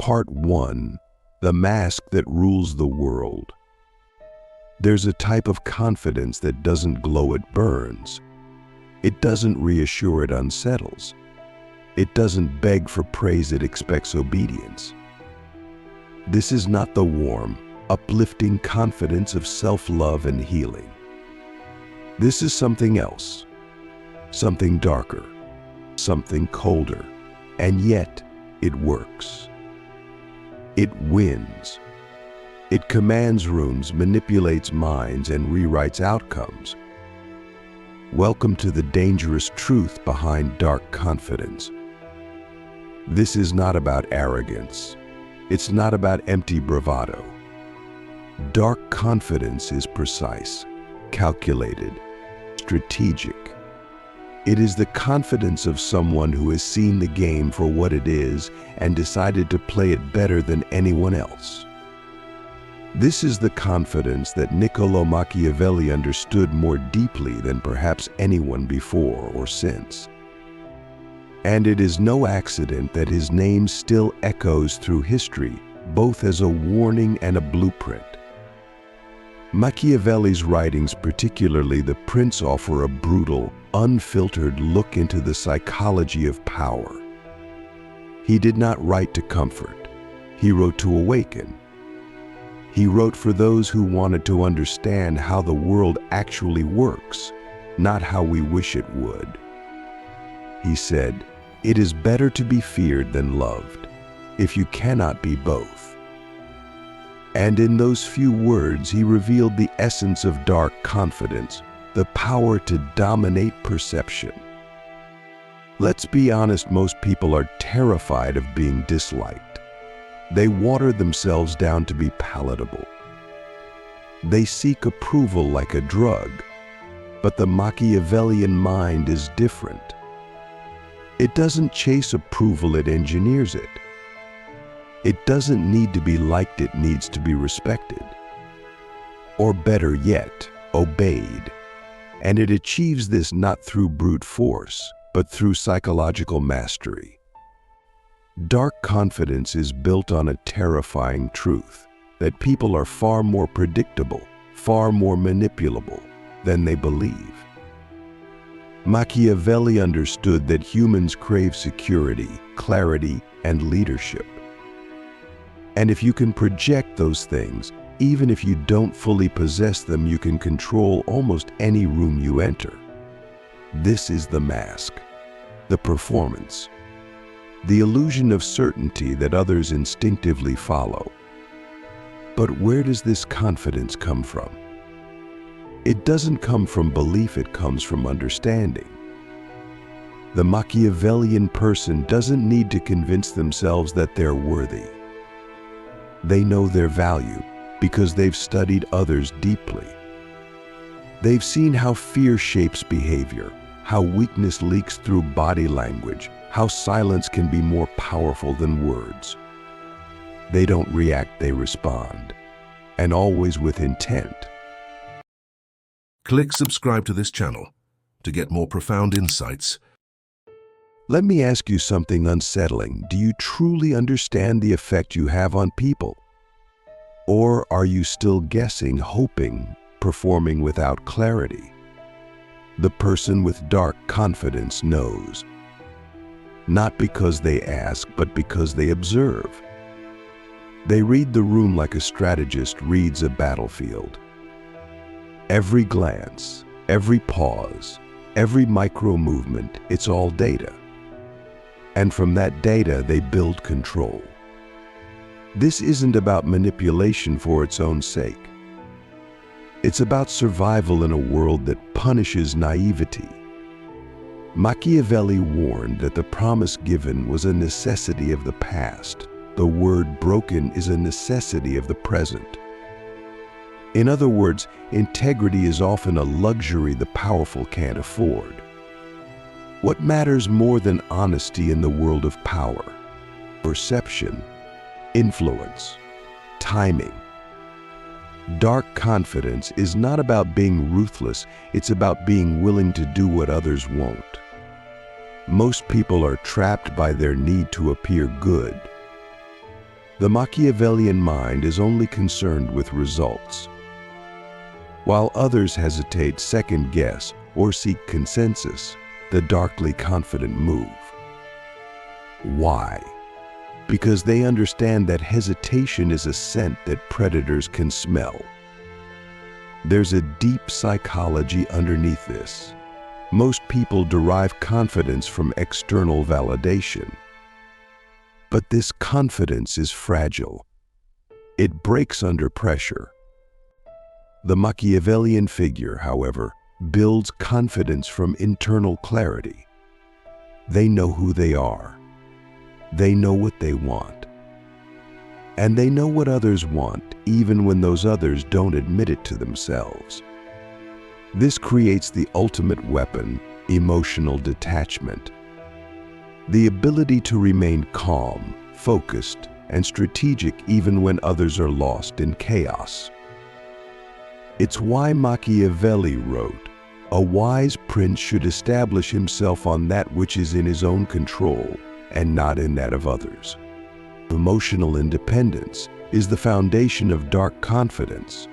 Part 1. The Mask That Rules the World. There's a type of confidence that doesn't glow, it burns. It doesn't reassure, it unsettles. It doesn't beg for praise, it expects obedience. This is not the warm, uplifting confidence of self-love and healing. This is something else, something darker, something colder, and yet it works. It wins. It commands rooms, manipulates minds, and rewrites outcomes. Welcome to the dangerous truth behind dark confidence. This is not about arrogance. It's not about empty bravado. Dark confidence is precise, calculated, strategic. It is the confidence of someone who has seen the game for what it is and decided to play it better than anyone else. This is the confidence that Niccolo Machiavelli understood more deeply than perhaps anyone before or since. And it is no accident that his name still echoes through history, both as a warning and a blueprint. Machiavelli's writings, particularly The Prince, offer a brutal, unfiltered look into the psychology of power. He did not write to comfort. He wrote to awaken. He wrote for those who wanted to understand how the world actually works, not how we wish it would. He said, "It is better to be feared than loved, if you cannot be both." And in those few words, he revealed the essence of dark confidence, the power to dominate perception. Let's be honest, most people are terrified of being disliked. They water themselves down to be palatable. They seek approval like a drug, but the Machiavellian mind is different. It doesn't chase approval, it engineers it. It doesn't need to be liked, it needs to be respected. Or better yet, obeyed. And it achieves this not through brute force, but through psychological mastery. Dark confidence is built on a terrifying truth, that people are far more predictable, far more manipulable than they believe. Machiavelli understood that humans crave security, clarity, and leadership. And if you can project those things, even if you don't fully possess them, you can control almost any room you enter. This is the mask, the performance, the illusion of certainty that others instinctively follow. But where does this confidence come from? It doesn't come from belief, it comes from understanding. The Machiavellian person doesn't need to convince themselves that they're worthy. They know their value because they've studied others deeply. They've seen how fear shapes behavior, how weakness leaks through body language, how silence can be more powerful than words. They don't react, they respond, and always with intent. Click subscribe to this channel to get more profound insights. Let me ask you something unsettling. Do you truly understand the effect you have on people? Or are you still guessing, hoping, performing without clarity? The person with dark confidence knows. Not because they ask, but because they observe. They read the room like a strategist reads a battlefield. Every glance, every pause, every micro movement, it's all data. And from that data, they build control. This isn't about manipulation for its own sake. It's about survival in a world that punishes naivety. Machiavelli warned that the promise given was a necessity of the past. The word broken is a necessity of the present. In other words, integrity is often a luxury the powerful can't afford. What matters more than honesty in the world of power? Perception, influence, timing. Dark confidence is not about being ruthless, it's about being willing to do what others won't. Most people are trapped by their need to appear good. The Machiavellian mind is only concerned with results, while others hesitate, second-guess, or seek consensus. The darkly confident move. Why? Because they understand that hesitation is a scent that predators can smell. There's a deep psychology underneath this. Most people derive confidence from external validation. But this confidence is fragile. It breaks under pressure. The Machiavellian figure, however, builds confidence from internal clarity. They know who they are. They know what they want. And they know what others want, even when those others don't admit it to themselves. This creates the ultimate weapon, emotional detachment. The ability to remain calm, focused, and strategic even when others are lost in chaos. It's why Machiavelli wrote, "A wise prince should establish himself on that which is in his own control and not in that of others." Emotional independence is the foundation of dark confidence.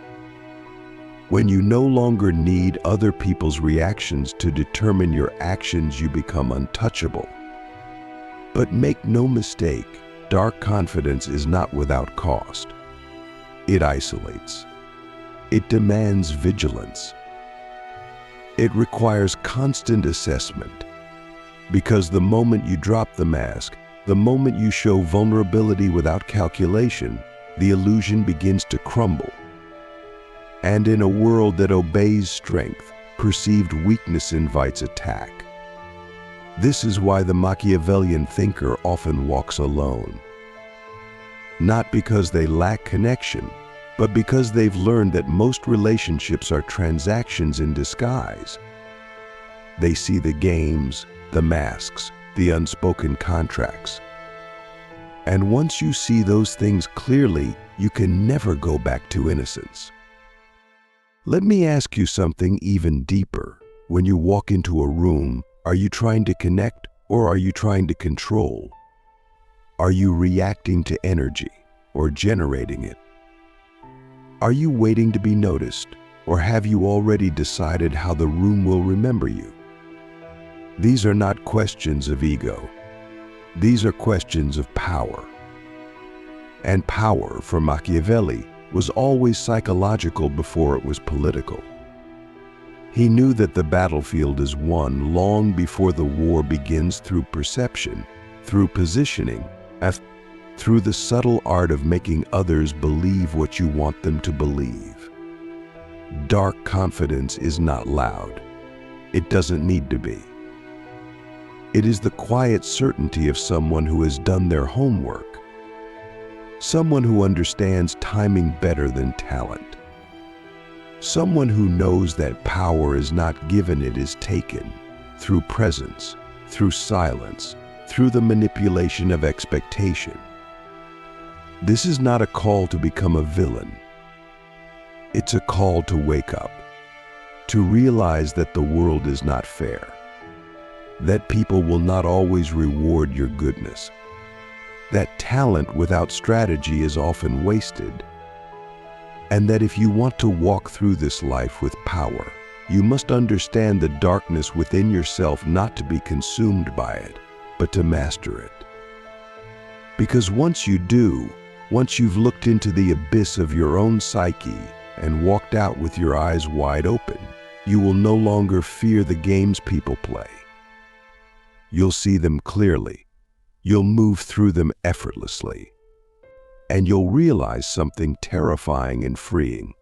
When you no longer need other people's reactions to determine your actions, you become untouchable. But make no mistake, dark confidence is not without cost. It isolates. It demands vigilance. It requires constant assessment. Because the moment you drop the mask, the moment you show vulnerability without calculation, the illusion begins to crumble. And in a world that obeys strength, perceived weakness invites attack. This is why the Machiavellian thinker often walks alone. Not because they lack connection, but because they've learned that most relationships are transactions in disguise. They see the games, the masks, the unspoken contracts. And once you see those things clearly, you can never go back to innocence. Let me ask you something even deeper. When you walk into a room, are you trying to connect or are you trying to control? Are you reacting to energy or generating it? Are you waiting to be noticed, or have you already decided how the room will remember you? These are not questions of ego. These are questions of power. And power, for Machiavelli, was always psychological before it was political. He knew that the battlefield is won long before the war begins through perception, through positioning, and through the subtle art of making others believe what you want them to believe. Dark confidence is not loud. It doesn't need to be. It is the quiet certainty of someone who has done their homework. Someone who understands timing better than talent. Someone who knows that power is not given, it is taken through presence, through silence, through the manipulation of expectation. This is not a call to become a villain. It's a call to wake up, to realize that the world is not fair, that people will not always reward your goodness, that talent without strategy is often wasted, and that if you want to walk through this life with power, you must understand the darkness within yourself, not to be consumed by it, but to master it. Because once you do, once you've looked into the abyss of your own psyche and walked out with your eyes wide open, you will no longer fear the games people play. You'll see them clearly. You'll move through them effortlessly. And you'll realize something terrifying and freeing.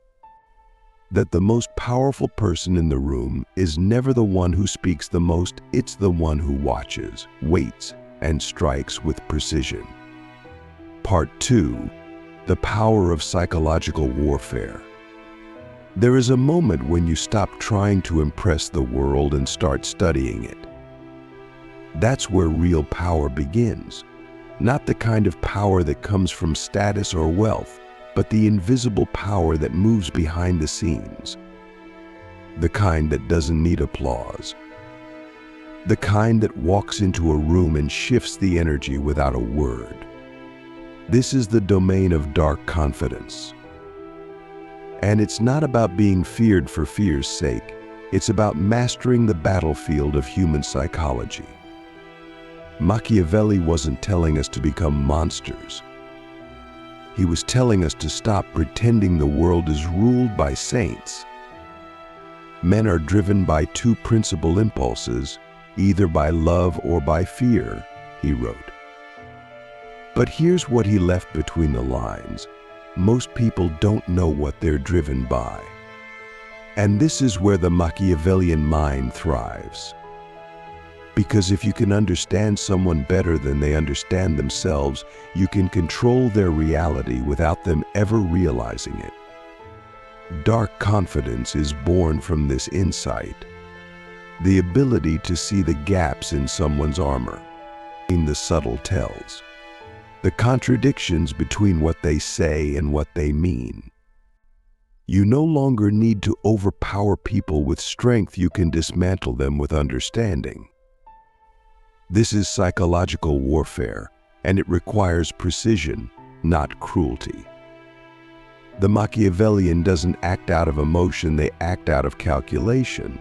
That the most powerful person in the room is never the one who speaks the most, it's the one who watches, waits, and strikes with precision. Part 2. The power of psychological warfare. There is a moment when you stop trying to impress the world and start studying it. That's where real power begins. Not the kind of power that comes from status or wealth, but the invisible power that moves behind the scenes. The kind that doesn't need applause. The kind that walks into a room and shifts the energy without a word. This is the domain of dark confidence. And it's not about being feared for fear's sake. It's about mastering the battlefield of human psychology. Machiavelli wasn't telling us to become monsters. He was telling us to stop pretending the world is ruled by saints. Men are driven by two principal impulses, either by love or by fear, he wrote. But here's what he left between the lines. Most people don't know what they're driven by. And this is where the Machiavellian mind thrives. Because if you can understand someone better than they understand themselves, you can control their reality without them ever realizing it. Dark confidence is born from this insight, the ability to see the gaps in someone's armor, in the subtle tells, the contradictions between what they say and what they mean. You no longer need to overpower people with strength, you can dismantle them with understanding. This is psychological warfare, and it requires precision, not cruelty. The Machiavellian doesn't act out of emotion, they act out of calculation.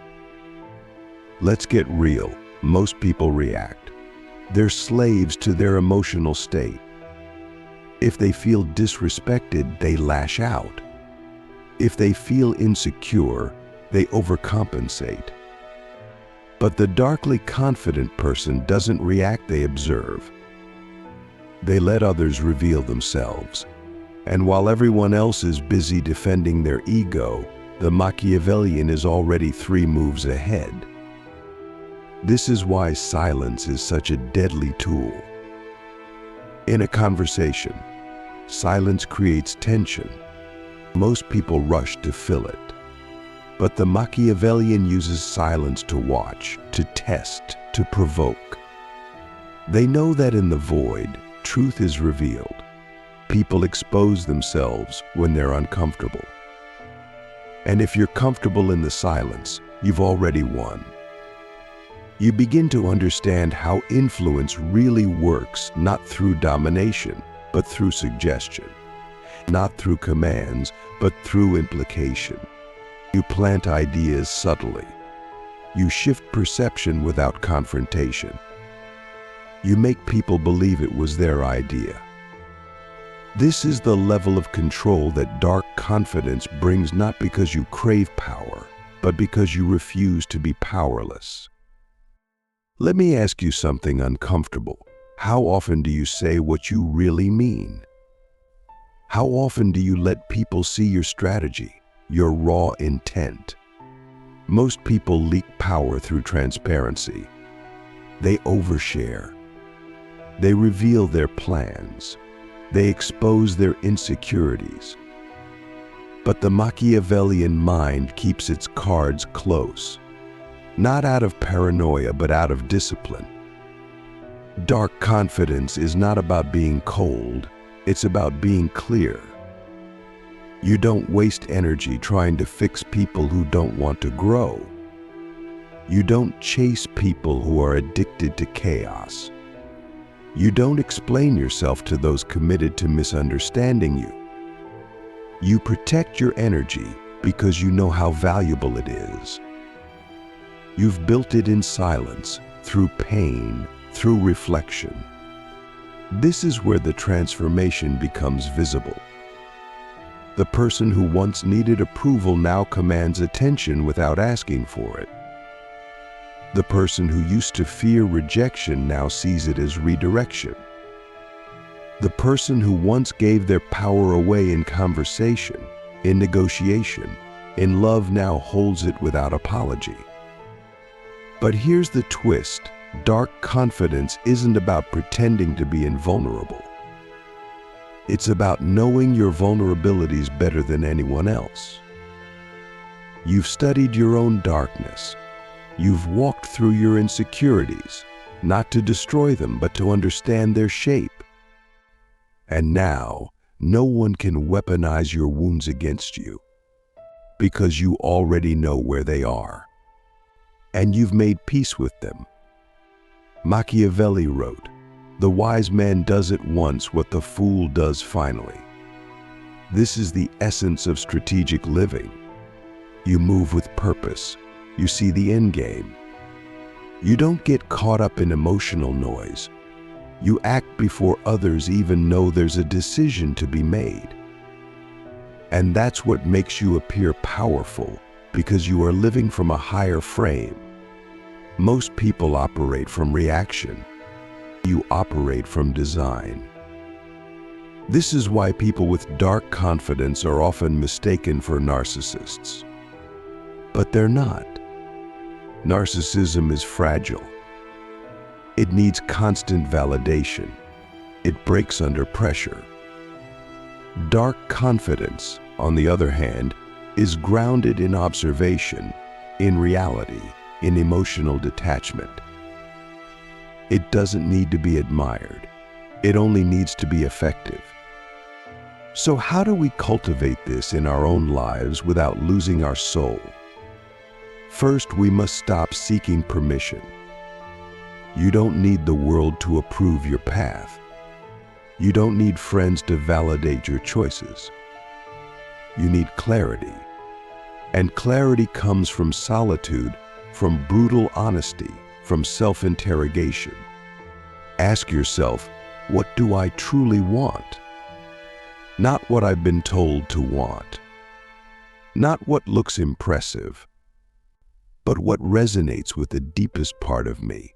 Let's get real. Most people react. They're slaves to their emotional state. If they feel disrespected, they lash out. If they feel insecure, they overcompensate. But the darkly confident person doesn't react, they observe. They let others reveal themselves. And while everyone else is busy defending their ego, the Machiavellian is already 3 moves ahead. This is why silence is such a deadly tool. In a conversation, silence creates tension. Most people rush to fill it. But the Machiavellian uses silence to watch, to test, to provoke. They know that in the void, truth is revealed. People expose themselves when they're uncomfortable. And if you're comfortable in the silence, you've already won. You begin to understand how influence really works, not through domination, but through suggestion. Not through commands, but through implication. You plant ideas subtly. You shift perception without confrontation. You make people believe it was their idea. This is the level of control that dark confidence brings, not because you crave power, but because you refuse to be powerless. Let me ask you something uncomfortable. How often do you say what you really mean? How often do you let people see your strategy, your raw intent? Most people leak power through transparency. They overshare. They reveal their plans. They expose their insecurities. But the Machiavellian mind keeps its cards close, not out of paranoia, but out of discipline. Dark confidence is not about being cold, it's about being clear. You don't waste energy trying to fix people who don't want to grow. You don't chase people who are addicted to chaos. You don't explain yourself to those committed to misunderstanding you. You protect your energy because you know how valuable it is. You've built it in silence, through pain, through reflection. This is where the transformation becomes visible. The person who once needed approval now commands attention without asking for it. The person who used to fear rejection now sees it as redirection. The person who once gave their power away in conversation, in negotiation, in love now holds it without apology. But here's the twist. Dark confidence isn't about pretending to be invulnerable. It's about knowing your vulnerabilities better than anyone else. You've studied your own darkness. You've walked through your insecurities, not to destroy them, but to understand their shape. And now, no one can weaponize your wounds against you, because you already know where they are. And you've made peace with them. Machiavelli wrote, The wise man does at once what the fool does finally. This is the essence of strategic living. You move with purpose. You see the end game. You don't get caught up in emotional noise. You act before others even know there's a decision to be made. And that's what makes you appear powerful, because you are living from a higher frame. Most people operate from reaction. You operate from design. This is why people with dark confidence are often mistaken for narcissists. But they're not. Narcissism is fragile. It needs constant validation. It breaks under pressure. Dark confidence, on the other hand, is grounded in observation, in reality, in emotional detachment. It doesn't need to be admired. It only needs to be effective. So how do we cultivate this in our own lives without losing our soul? First, we must stop seeking permission. You don't need the world to approve your path. You don't need friends to validate your choices. You need clarity. And clarity comes from solitude, from brutal honesty, from self-interrogation. Ask yourself, what do I truly want? Not what I've been told to want. Not what looks impressive, but what resonates with the deepest part of me.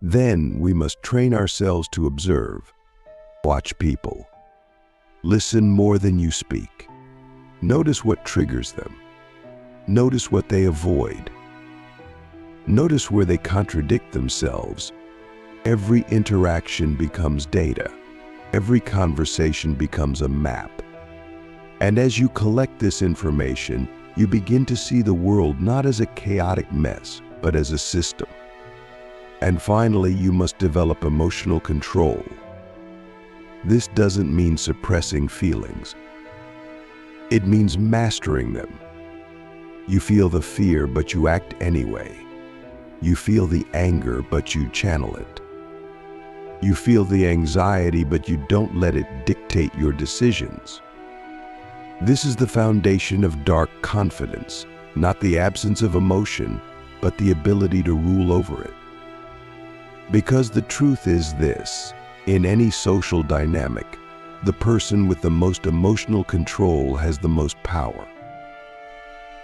Then we must train ourselves to observe. Watch people. Listen more than you speak. Notice what triggers them. Notice what they avoid. Notice where they contradict themselves. Every interaction becomes data. Every conversation becomes a map. And as you collect this information, you begin to see the world not as a chaotic mess, but as a system. And finally, you must develop emotional control. This doesn't mean suppressing feelings. It means mastering them. You feel the fear, but you act anyway. You feel the anger, but you channel it. You feel the anxiety, but you don't let it dictate your decisions. This is the foundation of dark confidence, not the absence of emotion, but the ability to rule over it. Because the truth is this, in any social dynamic, the person with the most emotional control has the most power.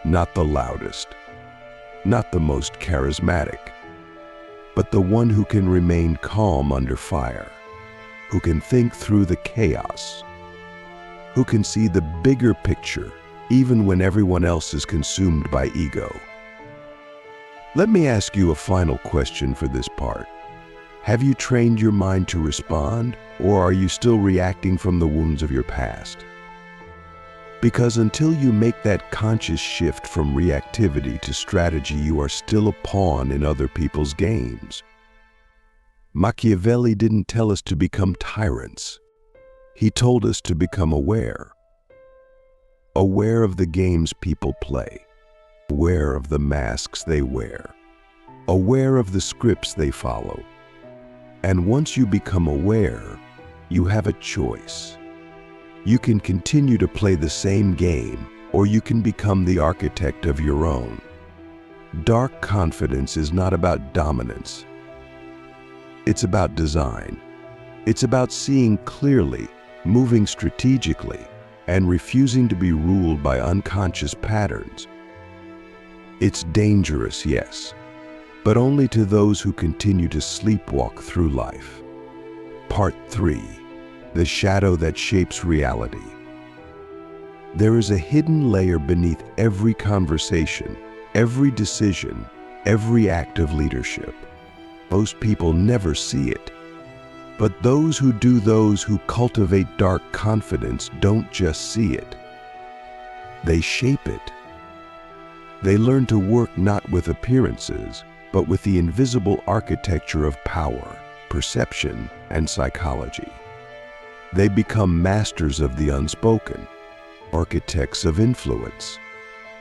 Not the loudest, not the most charismatic, but the one who can remain calm under fire, who can think through the chaos, who can see the bigger picture even when everyone else is consumed by ego. Let me ask you a final question for this part. Have you trained your mind to respond, or are you still reacting from the wounds of your past? Because until you make that conscious shift from reactivity to strategy, you are still a pawn in other people's games. Machiavelli didn't tell us to become tyrants. He told us to become aware. Aware of the games people play. Aware of the masks they wear. Aware of the scripts they follow. And once you become aware, you have a choice. You can continue to play the same game, or you can become the architect of your own. Dark confidence is not about dominance. It's about design. It's about seeing clearly, moving strategically, and refusing to be ruled by unconscious patterns. It's dangerous, yes, but only to those who continue to sleepwalk through life. Part 3. The shadow that shapes reality. There is a hidden layer beneath every conversation, every decision, every act of leadership. Most people never see it. But those who cultivate dark confidence don't just see it. They shape it. They learn to work not with appearances, but with the invisible architecture of power, perception, and psychology. They become masters of the unspoken, architects of influence.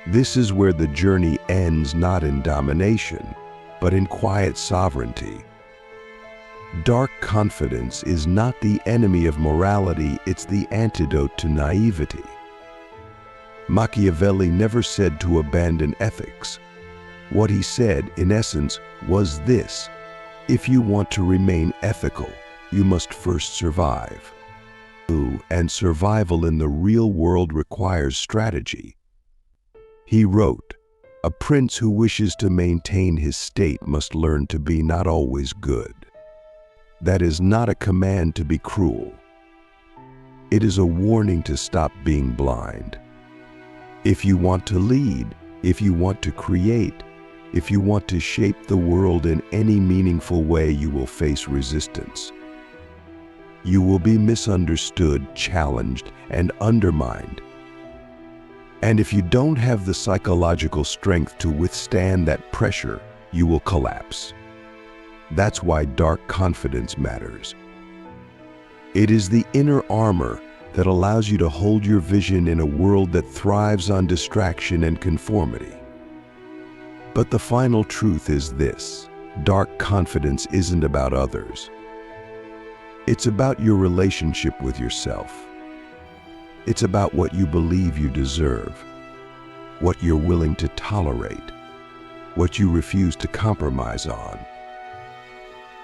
This is where the journey ends, not in domination, but in quiet sovereignty. Dark confidence is not the enemy of morality, it's the antidote to naivety. Machiavelli never said to abandon ethics. What he said, in essence, was this: if you want to remain ethical, you must first survive. And survival in the real world requires strategy. He wrote, "A prince who wishes to maintain his state must learn to be not always good." That is not a command to be cruel. It is a warning to stop being blind. If you want to lead, if you want to create, if you want to shape the world in any meaningful way, you will face resistance. You will be misunderstood, challenged, and undermined. And if you don't have the psychological strength to withstand that pressure, you will collapse. That's why dark confidence matters. It is the inner armor that allows you to hold your vision in a world that thrives on distraction and conformity. But the final truth is this: dark confidence isn't about others. It's about your relationship with yourself. It's about what you believe you deserve, what you're willing to tolerate, what you refuse to compromise on.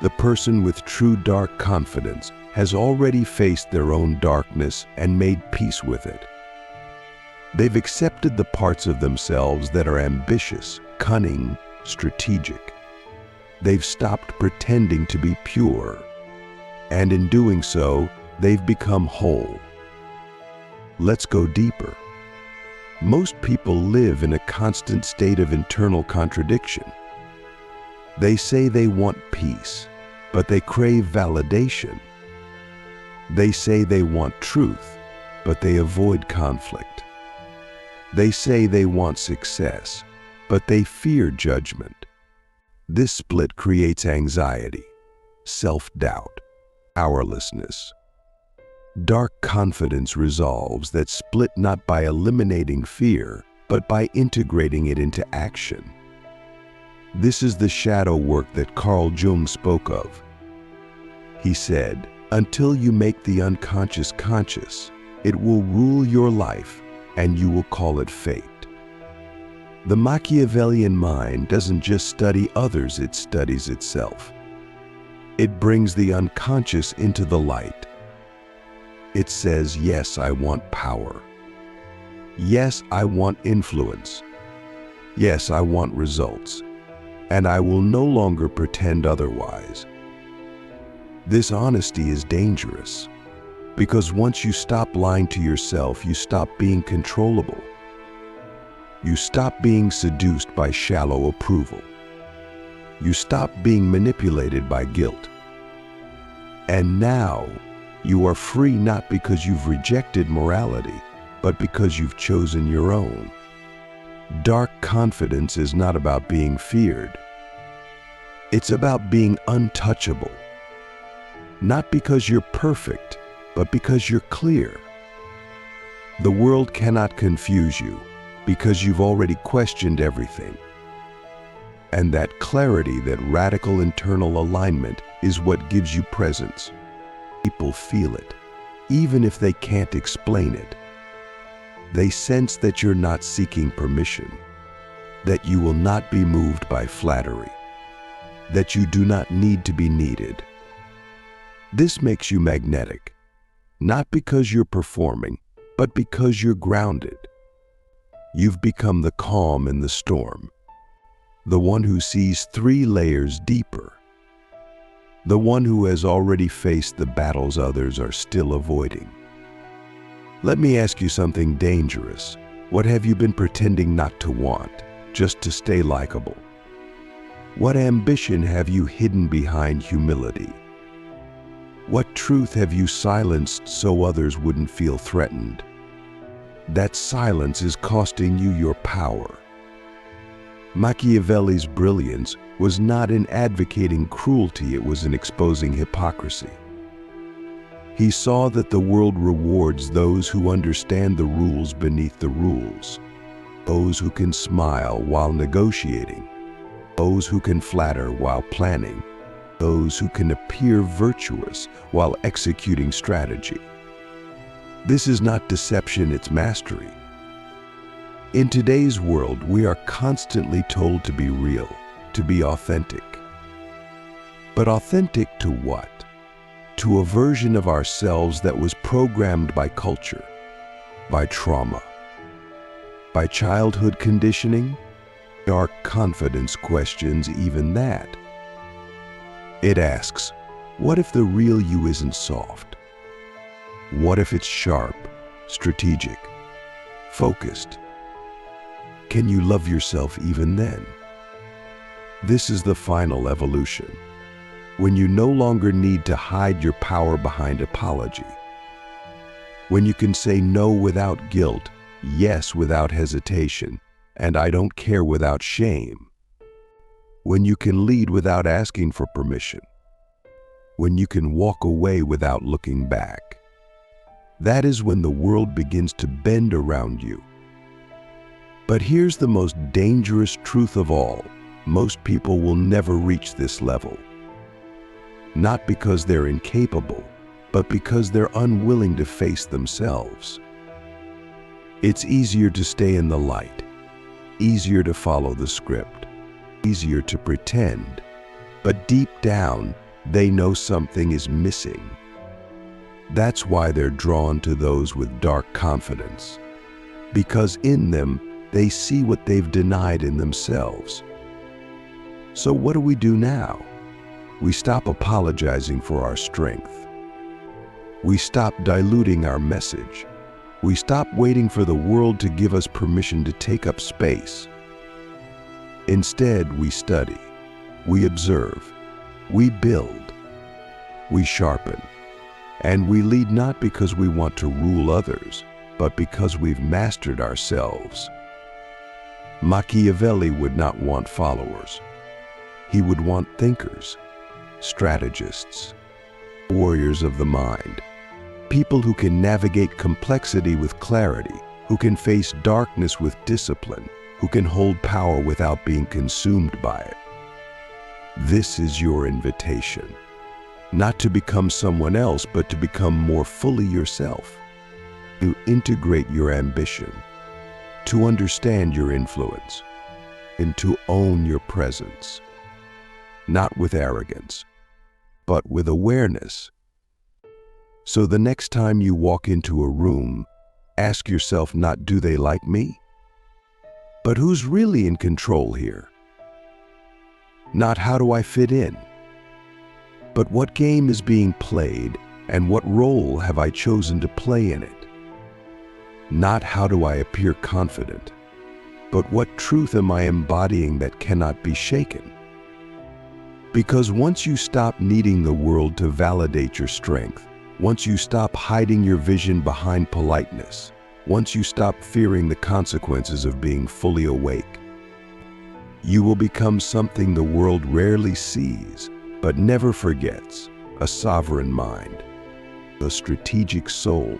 The person with true dark confidence has already faced their own darkness and made peace with it. They've accepted the parts of themselves that are ambitious, cunning, strategic. They've stopped pretending to be pure, and in doing so, they've become whole. Let's go deeper. Most people live in a constant state of internal contradiction. They say they want peace, but they crave validation. They say they want truth, but they avoid conflict. They say they want success, but they fear judgment. This split creates anxiety, self-doubt, powerlessness. Dark confidence resolves that split not by eliminating fear, but by integrating it into action. This is the shadow work that Carl Jung spoke of. He said, "Until you make the unconscious conscious, it will rule your life, and you will call it fate." The Machiavellian mind doesn't just study others, it studies itself. It brings the unconscious into the light. It says, yes, I want power. Yes, I want influence. Yes, I want results. And I will no longer pretend otherwise. This honesty is dangerous, because once you stop lying to yourself, you stop being controllable. You stop being seduced by shallow approval. You stop being manipulated by guilt. And now, you are free not because you've rejected morality, but because you've chosen your own. Dark confidence is not about being feared. It's about being untouchable. Not because you're perfect, but because you're clear. The world cannot confuse you because you've already questioned everything. And that clarity, that radical internal alignment, is what gives you presence. People feel it, even if they can't explain it. They sense that you're not seeking permission, that you will not be moved by flattery, that you do not need to be needed. This makes you magnetic, not because you're performing, but because you're grounded. You've become the calm in the storm, the one who sees 3 layers deeper, the one who has already faced the battles others are still avoiding. Let me ask you something dangerous. What have you been pretending not to want, just to stay likable? What ambition have you hidden behind humility? What truth have you silenced so others wouldn't feel threatened? That silence is costing you your power. Machiavelli's brilliance was not in advocating cruelty, it was in exposing hypocrisy. He saw that the world rewards those who understand the rules beneath the rules, those who can smile while negotiating, those who can flatter while planning, those who can appear virtuous while executing strategy. This is not deception, it's mastery. In today's world, we are constantly told to be real, to be authentic. But authentic to what? To a version of ourselves that was programmed by culture, by trauma, by childhood conditioning. Our confidence questions even that. It asks, what if the real you isn't soft? What if it's sharp, strategic, focused? Can you love yourself even then? This is the final evolution, when you no longer need to hide your power behind apology. When you can say no without guilt, yes without hesitation, and I don't care without shame. When you can lead without asking for permission. When you can walk away without looking back. That is when the world begins to bend around you. But here's the most dangerous truth of all. Most people will never reach this level. Not because they're incapable, but because they're unwilling to face themselves. It's easier to stay in the light, easier to follow the script, easier to pretend, but deep down, they know something is missing. That's why they're drawn to those with dark confidence, because in them, they see what they've denied in themselves. So what do we do now? We stop apologizing for our strength. We stop diluting our message. We stop waiting for the world to give us permission to take up space. Instead, we study, we observe, we build, we sharpen, and we lead not because we want to rule others, but because we've mastered ourselves. Machiavelli would not want followers. He would want thinkers, strategists, warriors of the mind, people who can navigate complexity with clarity, who can face darkness with discipline, who can hold power without being consumed by it. This is your invitation, not to become someone else, but to become more fully yourself, to integrate your ambition, to understand your influence, and to own your presence, not with arrogance, but with awareness. So the next time you walk into a room, ask yourself not, do they like me? But who's really in control here? Not how do I fit in? But what game is being played and what role have I chosen to play in it? Not how do I appear confident, but what truth am I embodying that cannot be shaken? Because once you stop needing the world to validate your strength, once you stop hiding your vision behind politeness, once you stop fearing the consequences of being fully awake, you will become something the world rarely sees, but never forgets: a sovereign mind, a strategic soul,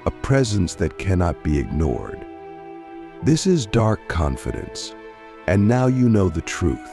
a presence that cannot be ignored. This is dark confidence, and now you know the truth.